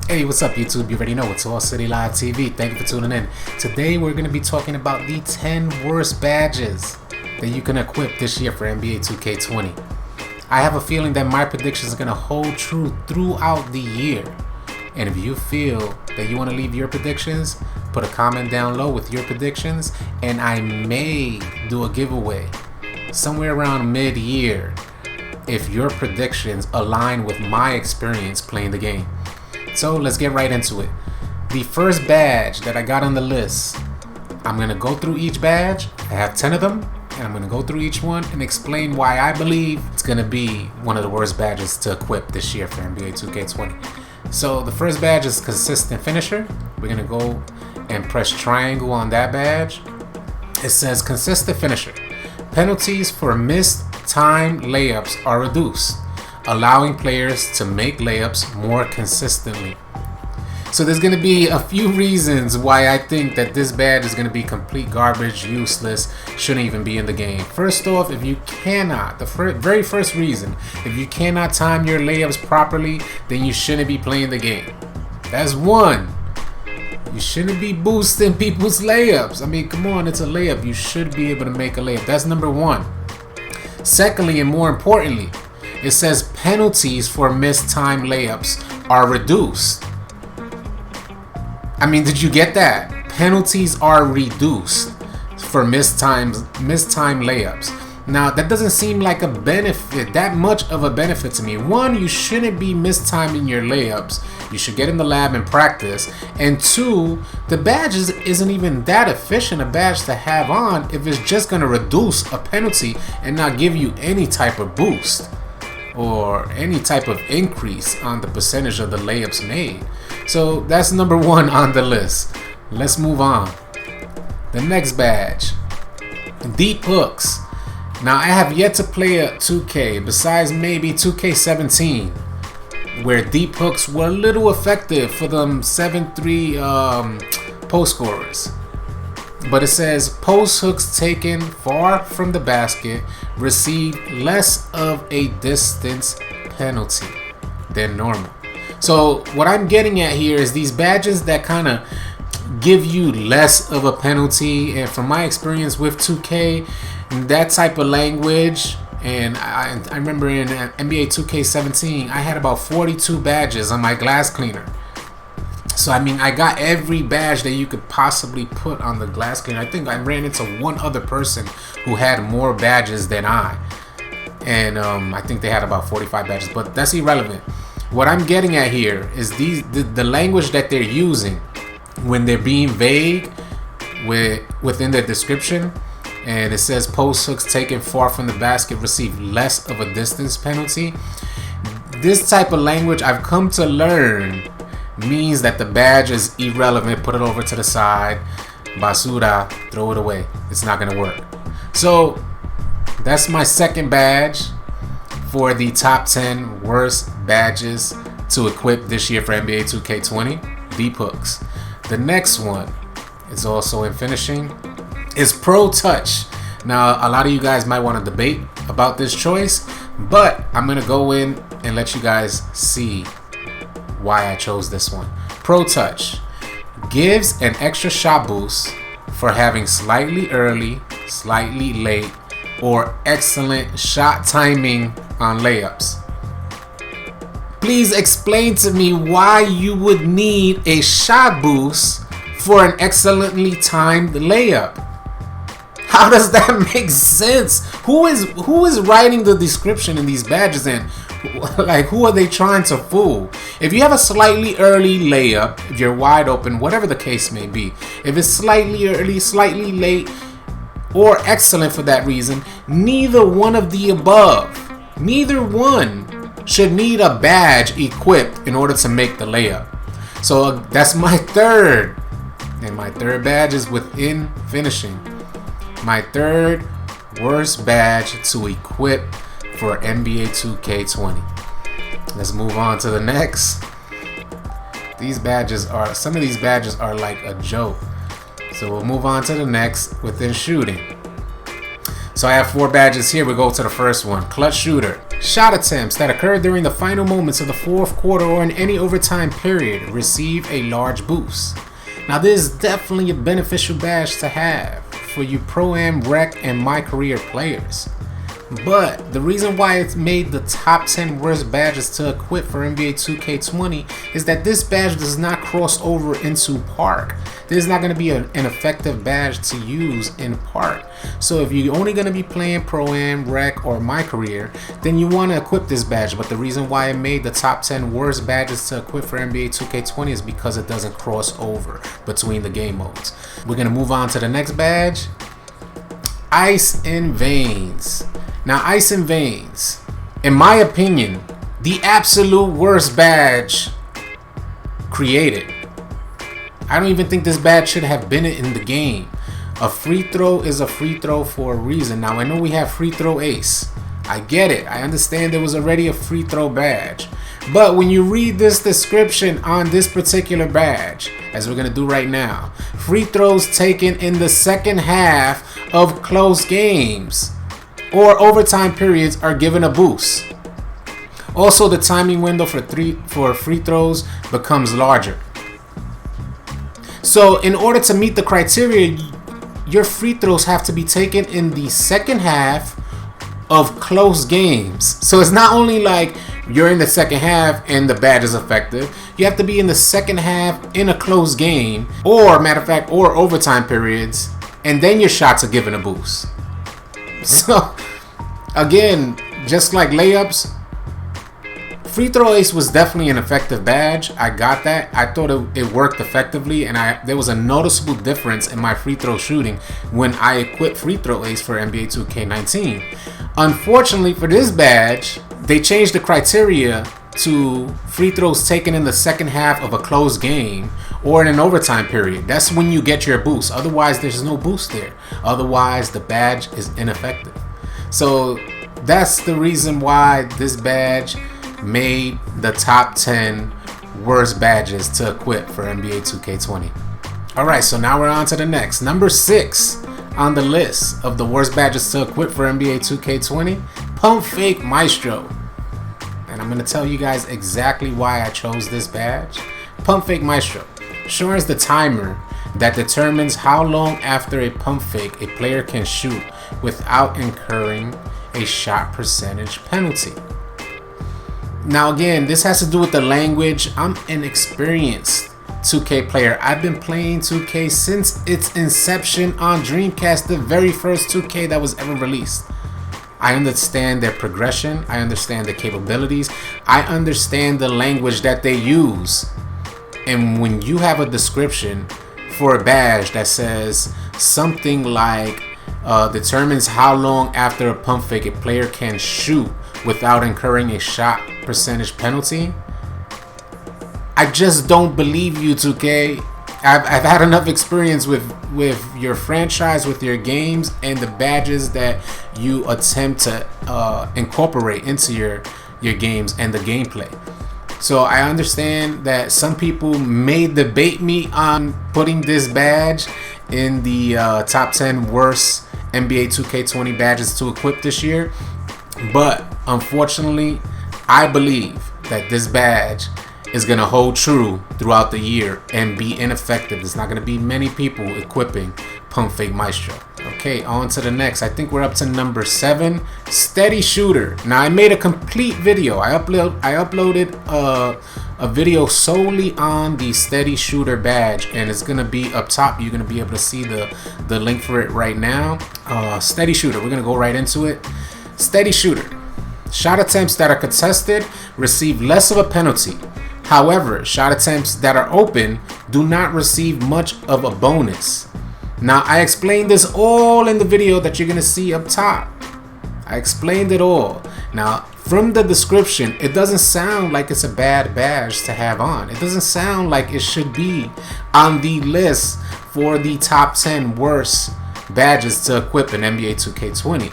Hey, what's up YouTube? You already know it's All City Live TV. Thank you for tuning in. Today we're going to be talking about the 10 worst badges that you can equip this year for NBA 2K20. I have a feeling that my predictions are going to hold true throughout the year. And if you feel that you want to leave your predictions, put a comment down low with your predictions, and I may do a giveaway somewhere around mid-year if your predictions align with my experience playing the game. So let's get right into it. The first badge that I got on the list, I'm going to go through each badge. I have 10 of them, and I'm going to go through each one and explain why I believe it's going to be one of the worst badges to equip this year for NBA 2K20. So the first badge is consistent finisher. We're going to go and press triangle on that badge. It says consistent finisher. Penalties for missed time layups are reduced, allowing players to make layups more consistently. So there's going to be a few reasons why I think that this badge is going to be complete garbage, useless, shouldn't even be in the game. First off, if you cannot, the very first reason, if you cannot time your layups properly, then you shouldn't be playing the game. That's one. You shouldn't be boosting people's layups. I mean, come on, it's a layup. You should be able to make a layup. That's number one. Secondly, and more importantly, it says penalties for missed time layups are reduced. I mean, did you get that? Penalties are reduced for missed time layups. Now, that doesn't seem like a benefit, that much of a benefit to me. One, you shouldn't be mistiming your layups. You should get in the lab and practice. And two, the badge isn't even that efficient a badge to have on if it's just going to reduce a penalty and not give you any type of boost or any type of increase on the percentage of the layups made. So that's number one on the list. Let's move on. The next badge, deep hooks. Now, I have yet to play a 2K besides maybe 2K17 where deep hooks were a little effective for them 7-3 post scorers. But it says post hooks taken far from the basket receive less of a distance penalty than normal. So what I'm getting at here is these badges that kind of give you less of a penalty, and from my experience with 2K, that type of language, and I remember in NBA 2K17 I had about 42 badges on my glass cleaner. So I mean, I got every badge that you could possibly put on the glass cleaner. I think I ran into one other person who had more badges than I, and I think they had about 45 badges, but that's irrelevant. What I'm getting at here is the language that they're using when they're being vague within their description, and it says post hooks taken far from the basket receive less of a distance penalty. This type of language, I've come to learn, means that the badge is irrelevant. Put it over to the side, basura, throw it away. It's not gonna work. So that's my second badge for the top 10 worst badges to equip this year for NBA 2K20, deep hooks. The next one is also in finishing, is Pro Touch. Now, a lot of you guys might want to debate about this choice, but I'm gonna go in and let you guys see why I chose this one. Pro Touch gives an extra shot boost for having slightly early, slightly late, or excellent shot timing on layups. Please explain to me why you would need a shot boost for an excellently timed layup. How does that make sense? Who is writing the description in these badges, and like, who are they trying to fool? If you have a slightly early layup, if you're wide open, whatever the case may be, if it's slightly early, slightly late, or excellent for that reason, neither one of the above, neither one should need a badge equipped in order to make the layup. So that's my third, and my third badge is within finishing. My third worst badge to equip for NBA 2K20. Let's move on to the next. Some of these badges are like a joke. So we'll move on to the next within shooting. So I have 4 badges here. We go to the first one, clutch shooter. Shot attempts that occur during the final moments of the fourth quarter or in any overtime period receive a large boost. Now this is definitely a beneficial badge to have for you Pro-Am, Rec, and My Career players. But the reason why it's made the top 10 worst badges to equip for NBA 2K20 is that this badge does not cross over into Park. This is not going to be an effective badge to use in Park. So if you're only going to be playing Pro-Am, Rec, or My Career, then you want to equip this badge. But the reason why it made the top 10 worst badges to equip for NBA 2K20 is because it doesn't cross over between the game modes. We're going to move on to the next badge. Ice in Veins. Now, Ice in Veins, in my opinion, the absolute worst badge created. I don't even think this badge should have been in the game. A free throw is a free throw for a reason. Now, I know we have free throw ace. I get it. I understand there was already a free throw badge. But when you read this description on this particular badge, as we're going to do right now, free throws taken in the second half of close games or overtime periods are given a boost. Also, the timing window for free throws becomes larger. So in order to meet the criteria, your free throws have to be taken in the second half of close games. So it's not only like you're in the second half and the badge is effective. You have to be in the second half in a close game, or matter of fact, or overtime periods, and then your shots are given a boost. So again, just like layups, free throw ace was definitely an effective badge. I got that. I thought it worked effectively, and there was a noticeable difference in my free throw shooting when I equipped free throw ace for NBA 2K19. Unfortunately for this badge, they changed the criteria to free throws taken in the second half of a close game or in an overtime period. That's when you get your boost. Otherwise, there's no boost there. Otherwise, the badge is ineffective. So that's the reason why this badge made the top 10 worst badges to equip for NBA 2K20. Alright, so now we're on to the next. Number 6 on the list of the worst badges to equip for NBA 2K20, Pump Fake Maestro. And I'm going to tell you guys exactly why I chose this badge. Pump Fake Maestro shortens the timer that determines how long after a pump fake a player can shoot without incurring a shot percentage penalty. Now again, this has to do with the language. I'm an experienced 2K player. I've been playing 2K since its inception on Dreamcast, the very first 2K that was ever released. I understand their progression. I understand their capabilities. I understand the language that they use. And when you have a description for a badge that says something like determines how long after a pump fake a player can shoot without incurring a shot percentage penalty, I just don't believe you, 2K. I've had enough experience with your franchise, with your games, and the badges that you attempt to incorporate into your games and the gameplay. So I understand that some people may debate me on putting this badge in the top 10 worst NBA 2K20 badges to equip this year, but unfortunately, I believe that this badge is going to hold true throughout the year and be ineffective. There's not going to be many people equipping Pump Fake Maestro. Okay, on to the next. I think we're up to number 7, Steady Shooter. Now, I made a complete video. I uploaded a video solely on the Steady Shooter badge, and it's going to be up top. You're going to be able to see the link for it right now. Steady Shooter. We're going to go right into it. Steady Shooter. Shot attempts that are contested receive less of a penalty. However, shot attempts that are open do not receive much of a bonus. Now, I explained this all in the video that you're going to see up top. I explained it all. Now, from the description, it doesn't sound like it's a bad badge to have on. It doesn't sound like it should be on the list for the top 10 worst badges to equip in NBA 2K20.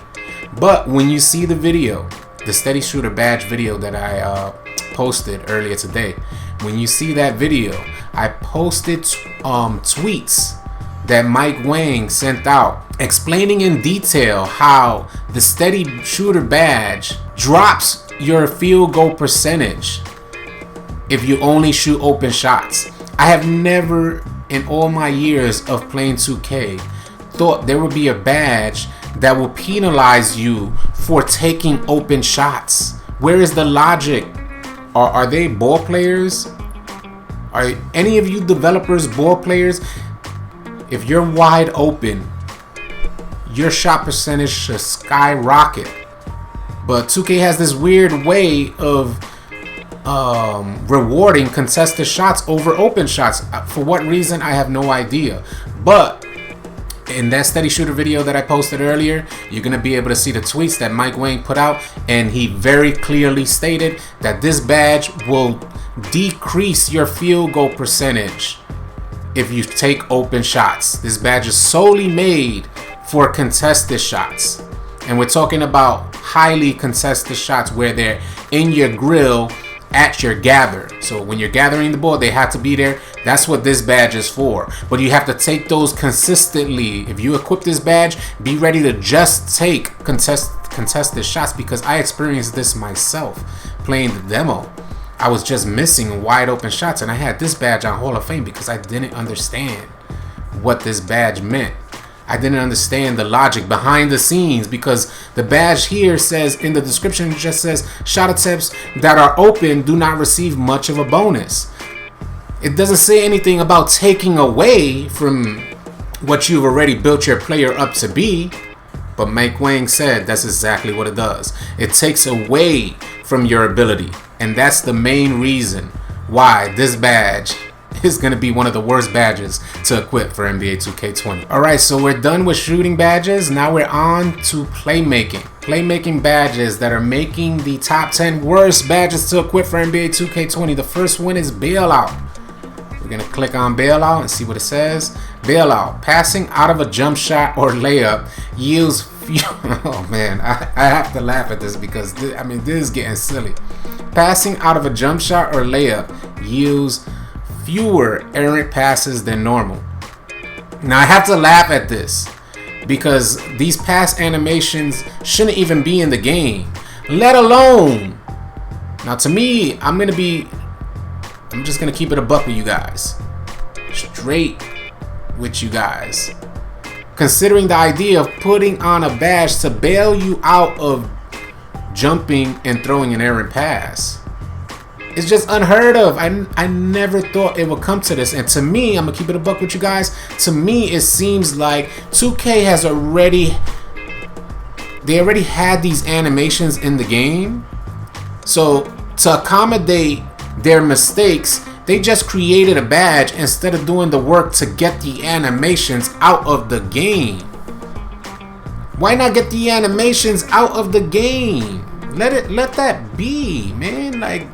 But when you see the video, the Steady Shooter badge video that I posted earlier today, when you see that video, I posted tweets that Mike Wang sent out explaining in detail how the Steady Shooter badge drops your field goal percentage if you only shoot open shots. I have never in all my years of playing 2K thought there would be a badge that will penalize you for taking open shots. Where is the logic? Are they ball players? Are any of you developers ball players? If you're wide open, your shot percentage should skyrocket. But 2K has this weird way of rewarding contested shots over open shots. For what reason, I have no idea. But in that steady shooter video that I posted earlier, you're going to be able to see the tweets that Mike Wang put out, and he very clearly stated that this badge will decrease your field goal percentage if you take open shots. This badge is solely made for contested shots, and we're talking about highly contested shots where they're in your grill at your gather. So when you're gathering the ball, they have to be there. That's what this badge is for. But you have to take those consistently. If you equip this badge, be ready to just take contested shots, because I experienced this myself playing the demo. I was just missing wide open shots, and I had this badge on Hall of Fame because I didn't understand what this badge meant. I didn't understand the logic behind the scenes, because the badge here says in the description, it just says shot attempts that are open do not receive much of a bonus. It doesn't say anything about taking away from what you've already built your player up to be. But Mike Wang said that's exactly what it does. It takes away from your ability. And that's the main reason why this badge is going to be one of the worst badges to equip for NBA 2K20. Alright, so we're done with shooting badges. Now we're on to playmaking. Playmaking badges that are making the top 10 worst badges to equip for NBA 2K20. The first one is bailout. We're going to click on bailout and see what it says. Bailout. Passing out of a jump shot or layup yields oh man, I have to laugh at this because this is getting silly. Passing out of a jump shot or layup yields fewer errant passes than normal. Now I have to laugh at this because these pass animations shouldn't even be in the game, let alone. Now to me, I'm just gonna keep it a buck with you guys, straight with you guys. Considering the idea of putting on a badge to bail you out of jumping and throwing an errant pass, it's just unheard of. I never thought it would come to this. And to me, I'm gonna keep it a buck with you guys. To me, it seems like 2K has already had these animations in the game. So to accommodate their mistakes, they just created a badge instead of doing the work to get the animations out of the game. Why not get the animations out of the game? Let that be, man. Like,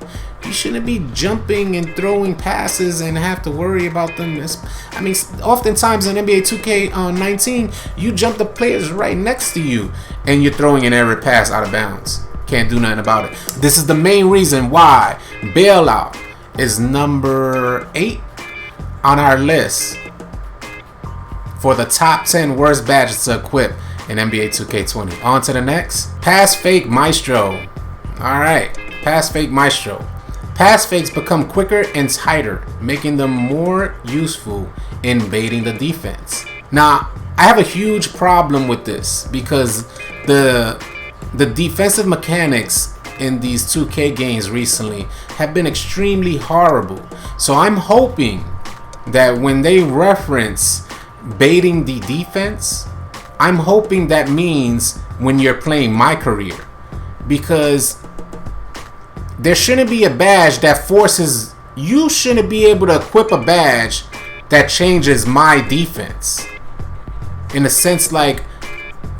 you shouldn't be jumping and throwing passes and have to worry about them. Oftentimes in NBA 2K19, you jump the players right next to you and you're throwing an errant pass out of bounds. Can't do nothing about it. This is the main reason why bailout is number 8 on our list for the top 10 worst badges to equip in NBA 2K20. On to the next. Pass fake maestro. Alright, pass fake maestro. Pass fakes become quicker and tighter, making them more useful in baiting the defense. Now, I have a huge problem with this because the defensive mechanics in these 2K games recently have been extremely horrible. So I'm hoping that when they reference baiting the defense, I'm hoping that means when you're playing my career, because there shouldn't be a badge that forces you. Shouldn't be able to equip a badge that changes my defense. In a sense, like,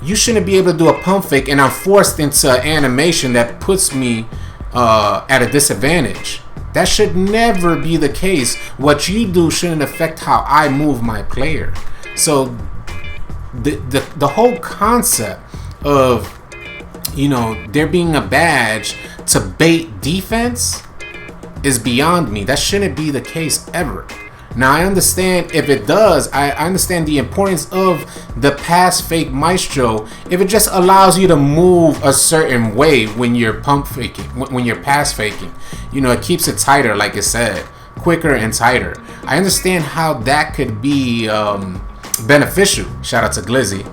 you shouldn't be able to do a pump fake and I'm forced into an animation that puts me at a disadvantage. That should never be the case. What you do shouldn't affect how I move my player. So the whole concept of, there being a badge to bait defense is beyond me. That shouldn't be the case ever. Now I understand if it does, I understand the importance of the pass fake maestro if it just allows you to move a certain way when you're pump faking, when you're pass faking. You know, it keeps it tighter, like it said, quicker and tighter. I understand how that could be beneficial. Shout out to Glizzy,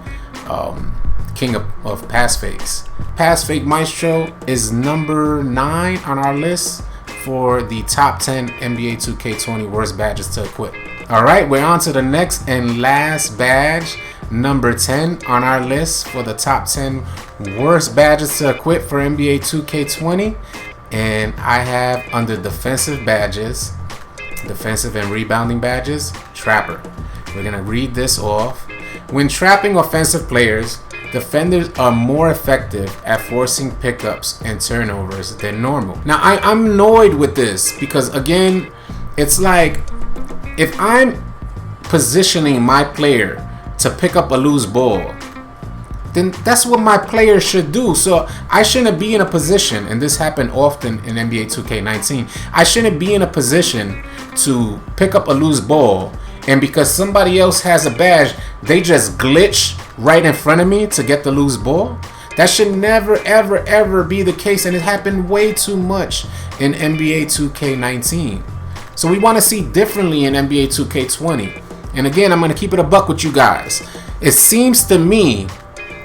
king of pass fakes. Pass fake maestro is number 9 on our list for the top 10 NBA 2K20 worst badges to equip. Alright, we're on to the next and last badge, number 10 on our list for the top 10 worst badges to equip for NBA 2K20. And I have under defensive badges, defensive and rebounding badges, Trapper. We're going to read this off. When trapping offensive players, defenders are more effective at forcing pickups and turnovers than normal. Now, I'm annoyed with this because, again, it's like if I'm positioning my player to pick up a loose ball, then that's what my player should do. So I shouldn't be in a position, and this happened often in NBA 2K19, I shouldn't be in a position to pick up a loose ball, and because somebody else has a badge, they just glitch right in front of me to get the loose ball. That should never, ever, ever be the case, and it happened way too much in NBA 2K19. So we want to see differently in NBA 2K20. And again, I'm going to keep it a buck with you guys. It seems to me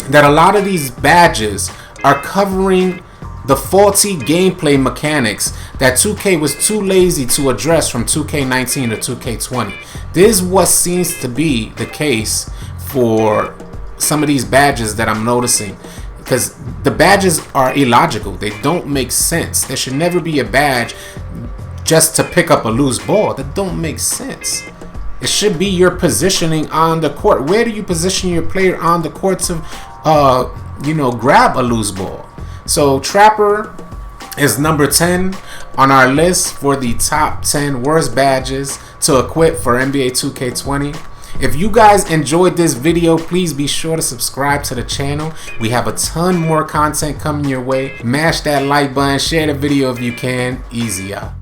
that a lot of these badges are covering the faulty gameplay mechanics that 2K was too lazy to address from 2K19 to 2K20. This is what seems to be the case for some of these badges that I'm noticing, because the badges are illogical. They don't make sense. There should never be a badge just to pick up a loose ball. That don't make sense. It should be your positioning on the court. Where do you position your player on the court to grab a loose ball? So Trapper is number 10 on our list for the top 10 worst badges to equip for NBA 2K20. If you guys enjoyed this video, please be sure to subscribe to the channel. We have a ton more content coming your way. Mash that like button, share the video if you can. Easy out.